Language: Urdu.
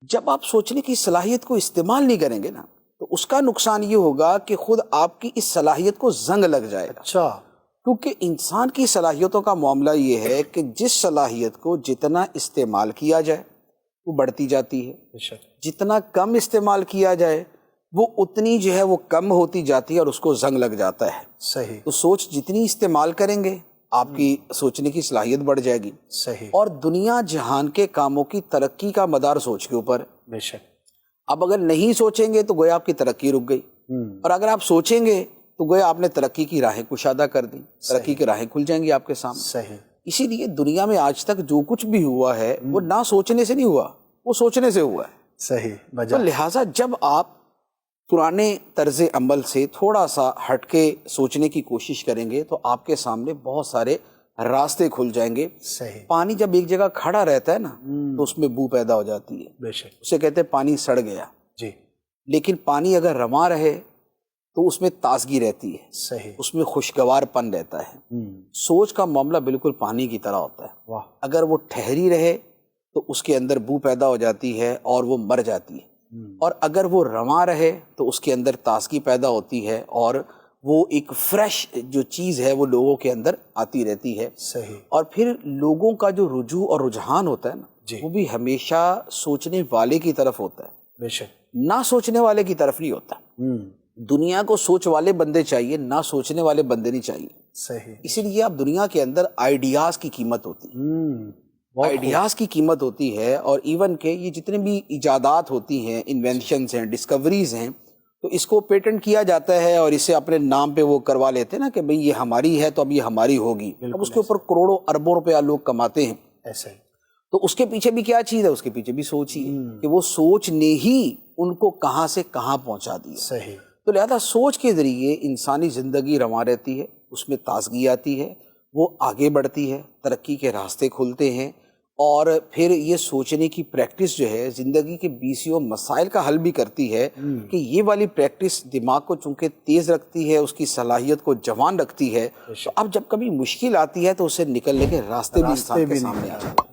جب آپ سوچنے کی صلاحیت کو استعمال نہیں کریں گے نا تو اس کا نقصان یہ ہوگا کہ خود آپ کی اس صلاحیت کو زنگ لگ جائے گا. اچھا. کیونکہ انسان کی صلاحیتوں کا معاملہ یہ ہے کہ جس صلاحیت کو جتنا استعمال کیا جائے وہ بڑھتی جاتی ہے، جتنا کم استعمال کیا جائے وہ اتنی جو ہے وہ کم ہوتی جاتی ہے اور اس کو زنگ لگ جاتا ہے. صحیح. تو سوچ جتنی استعمال کریں گے آپ کی سوچنے کی صلاحیت بڑھ جائے گی. صحیح. اور دنیا جہان کے کاموں کی ترقی کا مدار سوچ کے اوپر. بے شک. اب اگر نہیں سوچیں گے تو گویا آپ کی ترقی رک گئی، اور اگر آپ سوچیں گے تو گویا آپ نے ترقی کی راہیں کشادہ کر دی، ترقی کی راہیں کھل جائیں گی آپ کے سامنے. صحیح. اسی لیے دنیا میں آج تک جو کچھ بھی ہوا ہے وہ نہ سوچنے سے نہیں ہوا، وہ سوچنے سے ہوا ہے. صحیح. تو لہٰذا جب آپ پرانے طرز عمل سے تھوڑا سا ہٹ کے سوچنے کی کوشش کریں گے تو آپ کے سامنے بہت سارے راستے کھل جائیں گے. صحیح. پانی جب ایک جگہ کھڑا رہتا ہے نا تو اس میں بو پیدا ہو جاتی ہے، بے شک. اسے کہتے ہیں پانی سڑ گیا. جی. لیکن پانی اگر رواں رہے تو اس میں تازگی رہتی ہے، صحیح. اس میں خوشگوار پن رہتا ہے. سوچ کا معاملہ بالکل پانی کی طرح ہوتا ہے. واہ. اگر وہ ٹھہری رہے تو اس کے اندر بو پیدا ہو جاتی ہے اور وہ مر جاتی ہے، اور اگر وہ رواں رہے تو اس کے اندر تازگی پیدا ہوتی ہے اور وہ ایک فریش جو چیز ہے وہ لوگوں کے اندر آتی رہتی ہے. صحیح. اور پھر لوگوں کا جو رجوع اور رجحان ہوتا ہے نا جی. وہ بھی ہمیشہ سوچنے والے کی طرف ہوتا ہے، بے شک. نہ سوچنے والے کی طرف نہیں ہوتا. دنیا کو سوچ والے بندے چاہیے، نہ سوچنے والے بندے نہیں چاہیے. صحیح. اسی لیے اب دنیا کے اندر آئیڈیاز کی قیمت ہوتی ہے، آئیڈیاز کی قیمت ہوتی ہے. اور ایون کہ یہ جتنے بھی ایجادات ہوتی ہیں، انوینشنز ہیں، ڈسکوریز ہیں، تو اس کو پیٹنٹ کیا جاتا ہے اور اسے اپنے نام پہ وہ کروا لیتے ہیں نا کہ بھئی یہ ہماری ہے تو اب یہ ہماری ہوگی. اب اس کے اوپر کروڑوں اربوں روپیہ لوگ کماتے ہیں. ایسے ہی. تو اس کے پیچھے بھی کیا چیز ہے؟ اس کے پیچھے بھی سوچ ہی ہے کہ وہ سوچ نے ہی ان کو کہاں سے کہاں پہنچا دیا. صحیح. تو لہذا سوچ کے ذریعے انسانی زندگی رواں رہتی ہے، اس میں تازگی آتی ہے، وہ آگے بڑھتی ہے، ترقی کے راستے کھلتے ہیں. اور پھر یہ سوچنے کی پریکٹس جو ہے زندگی کے بیسیوں مسائل کا حل بھی کرتی ہے کہ یہ والی پریکٹس دماغ کو چونکہ تیز رکھتی ہے، اس کی صلاحیت کو جوان رکھتی ہے. تو اب جب کبھی مشکل آتی ہے تو اسے نکلنے کے راستے بھی انسان کے سامنے آ جاتے ہیں.